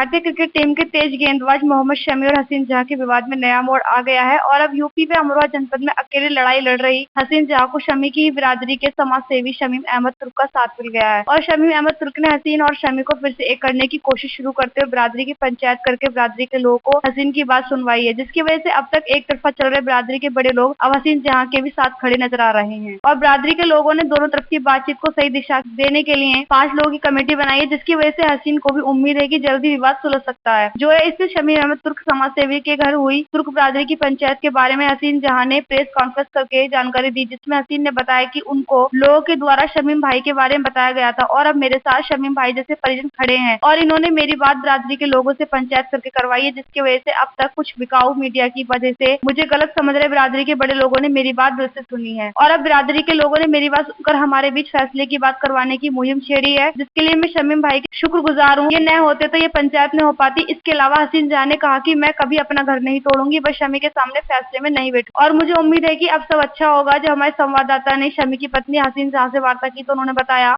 भारतीय cricket team के तेज गेंदबाज मोहम्मद शमी और हसीन जहां के विवाद में नया मोड़ आ गया है और अब यूपी में अमरोहा जनपद में अकेले लड़ाई लड़ रही हसीन जहां को शमी की बिरादरी के समाज सेवी शमीम अहमद तुर्क का साथ मिल गया है और शमीम अहमद तुर्क ने हसीन और शमी को फिर से एक करने की कोशिश शुरू करते हुए बिरादरी की पंचायत करके बिरादरी के लोगों को हसीन की बात सुनवाई है, जिसकी वजह से अब तक एक तरफा चल रहे बिरादरी के बड़े लोग अब हसीन जहां के भी साथ खड़े नजर आ रहे हैं और बिरादरी के लोगों ने दोनों तरफ की बातचीत को सही दिशा देने के लिए 5 लोगों की कमेटी बनाई है, जिसकी वजह से हसीन को भी उम्मीद है कि जल्दी विवाद सुलझ सकता है। जो है इससे शमीम अहमद तुर्क समाज सेवी के घर हुई तुर्क बिरादरी की पंचायत के बारे में हसीन जहां ने प्रेस कॉन्फ्रेंस करके जानकारी दी, जिसमें हसीन ने बताया कि उनको लोगों के द्वारा शमीम भाई के बारे में बताया गया था और अब मेरे साथ शमीम भाई जैसे परिजन खड़े हैं और इन्होंने मेरी बात बिरादरी के लोगों से पंचायत करके करवाई है, जिसकी वजह से अब तक कुछ बिकाऊ मीडिया की वजह से मुझे गलत समझ रहे बिरादरी के बड़े लोगों ने मेरी बात दिल से सुनी है और अब बिरादरी के लोगों ने मेरी बात सुनकर हमारे बीच फैसले की बात करवाने की मुहिम छेड़ी है, जिसके लिए मैं शमीम भाई की शुक्रगुजार हूँ। ये न होते तो ये पंचायत न हो पाती। इसके अलावा हसीन जहां ने कहा कि मैं कभी अपना घर नहीं तोड़ूंगी, बस शमी के सामने फैसले में नहीं बैठूंगी और मुझे उम्मीद है कि अब सब अच्छा होगा। जब हमारे संवाददाता ने शमी की पत्नी हसीन जहां से वार्ता की तो उन्होंने बताया,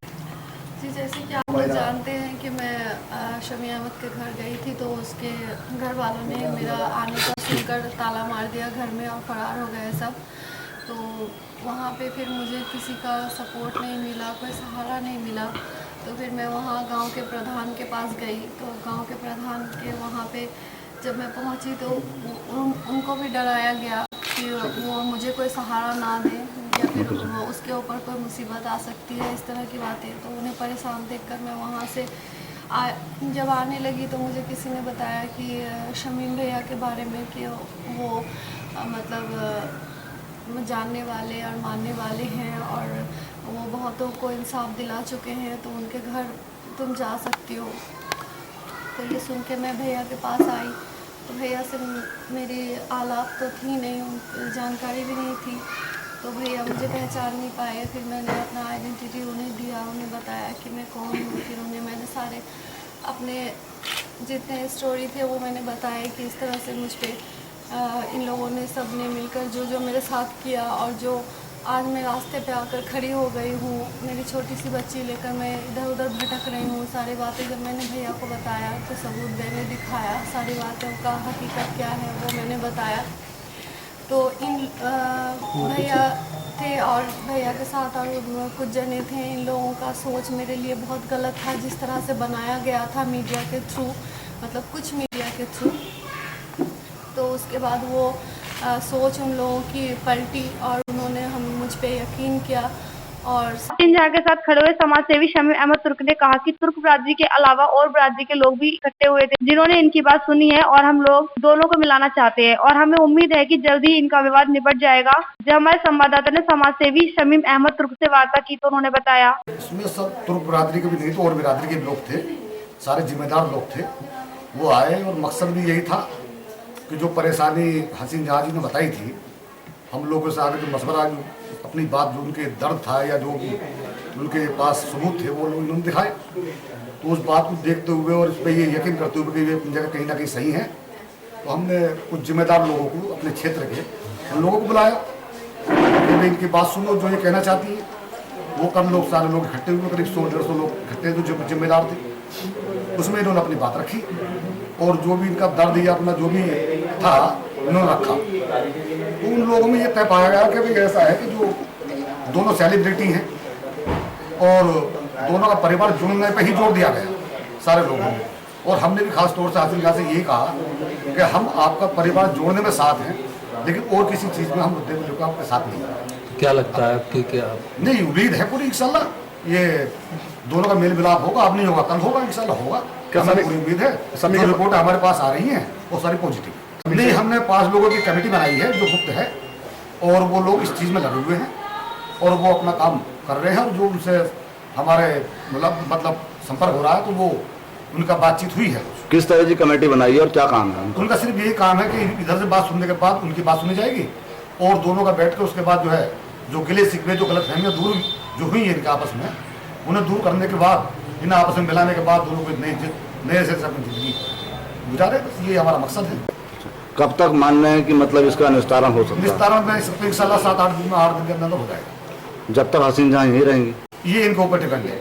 जी जैसे कि आप लोग जानते हैं कि मैं शमी अहमद के घर गई थी तो उसके घर वालों ने मेरा आने का सुनकर ताला मार दिया घर में और फरार हो गए सब। तो वहाँ पे फिर मुझे किसी का सपोर्ट नहीं मिला, कोई सहारा नहीं मिला। तो फिर मैं वहाँ गांव के प्रधान के पास गई तो गांव के प्रधान के वहाँ पे जब मैं पहुँची तो उनको भी डराया गया कि वो मुझे कोई सहारा ना दें या फिर वो उसके ऊपर कोई मुसीबत आ सकती है, इस तरह की बातें। तो उन्हें परेशान देखकर मैं वहाँ से जब आने लगी तो मुझे किसी ने बताया कि शमीम भैया के बारे में कि वो मतलब जानने वाले और मानने वाले हैं और वो बहुतों को इंसाफ दिला चुके हैं, तो उनके घर तुम जा सकती हो। तो ये सुन के मैं भैया के पास आई तो भैया से मेरी आलाप तो थी नहीं, जानकारी भी नहीं थी, तो भैया मुझे पहचान नहीं पाए। फिर मैंने अपना आइडेंटिटी उन्हें दिया, उन्हें बताया कि मैं कौन हूँ। फिर उन्हें मैंने सारे अपने जितने स्टोरी थे वो मैंने बताया कि इस तरह से मुझ पर इन लोगों ने सब ने मिलकर जो मेरे साथ किया और जो आज मैं रास्ते पे आकर खड़ी हो गई हूँ, मेरी छोटी सी बच्ची लेकर मैं इधर उधर भटक रही हूँ। सारी बातें जब मैंने भैया को बताया तो सबूत मैंने दिखाया, सारी बातों का हकीकत क्या है वो मैंने बताया। तो इन भैया थे और भैया के साथ और कुछ जने थे, इन लोगों का सोच मेरे लिए बहुत गलत था जिस तरह से बनाया गया था मीडिया के थ्रू, मतलब कुछ मीडिया के थ्रू। तो उसके बाद वो सोच उन लोगों की पलटी और उन्होंने मुझ पे यकीन किया। और हसीन जहां के साथ खड़े हुए समाज सेवी शमीम अहमद तुर्क ने कहा कि तुर्क बिरादरी के अलावा और बिरादरी के लोग भी इकट्ठे हुए थे जिन्होंने इनकी बात सुनी है और हम लोग दोनों को मिलाना चाहते हैं और हमें उम्मीद है कि जल्दी ही इनका विवाद निपट जाएगा। जब हमारे संवाददाता ने समाज सेवी शमीम अहमद तुर्क से वार्ता की तो उन्होंने बताया, इसमें सब तुर्क बिरादरी के भी नहीं तो और बिरादरी के लोग थे, सारे जिम्मेदार लोग थे। वो आए और मकसद भी यही था कि जो परेशानी हसीन जहां जी ने बताई थी, हम लोगों से आगे जो मशवरा अपनी बात जो उनके दर्द था या जो भी उनके पास सबूत थे वो उन्होंने दिखाए। तो उस बात को देखते हुए और इस पर ये यकीन करते हुए कि ये जगह कहीं ना कहीं सही है, तो हमने कुछ जिम्मेदार लोगों को अपने क्षेत्र के उन लोगों को बुलाया कि इनकी बात सुनो, जो ये कहना चाहती है। वो कम लोग, सारे लोग इकट्ठे हुए, करीब 100-150 लोग इकट्ठे जो जिम्मेदार थे। उसमें इन्होंने अपनी बात रखी और जो भी इनका दर्द या अपना जो भी था उन्होंने रखा। तो उन लोगों में ये तय पाया गया कि भाई ऐसा है कि जो दोनों सेलिब्रिटी हैं और दोनों का परिवार जुड़ने पे ही जोर दिया गया सारे लोगों ने। और हमने भी खास तौर से हसीन जहां से यही कहा कि हम आपका परिवार जोड़ने में साथ हैं, लेकिन और किसी चीज़ में हम मुद्दे को लेकर आपके साथ नहीं हैं। क्या लगता है कि क्या नहीं, उम्मीद है पूरी इंशाल्लाह ये दोनों का मेल मिलाप होगा, अब नहीं होगा कल होगा, इंशाल्लाह होगा। हमें पूरी उम्मीद है। जो रिपोर्ट हमारे पास आ रही है वो सारी पॉजिटिव। नहीं, हमने 5 लोगों की कमेटी बनाई है जो गुप्त है और वो लोग इस चीज़ में लगे हुए हैं और वो अपना काम कर रहे हैं और जो उनसे हमारे मतलब संपर्क हो रहा है तो वो उनका बातचीत हुई है। किस तरह की कमेटी बनाई है और क्या काम है उनका? सिर्फ यही काम है कि इधर से बात सुनने के बाद उनकी बात सुनी जाएगी और दोनों का बैठ के उसके बाद जो है जो गिले शिकवे जो गलतफहमियां दूर जो हुई है इनके आपस में, उन्हें दूर करने के बाद, इन आपस में मिलाने के बाद दोनों को नए से अपनी जिंदगी गुजारे। ये हमारा मकसद है। कब तक मान रहे हैं कि मतलब इसका निस्तारण हो सकता है? निस्तारण में इंशाल्लाह 7-8 दिन में 8 दिन के अंदर हो जाएगा। जब तक हसीन जहां यहीं रहेंगी ये इनके ऊपर डिपेंड है।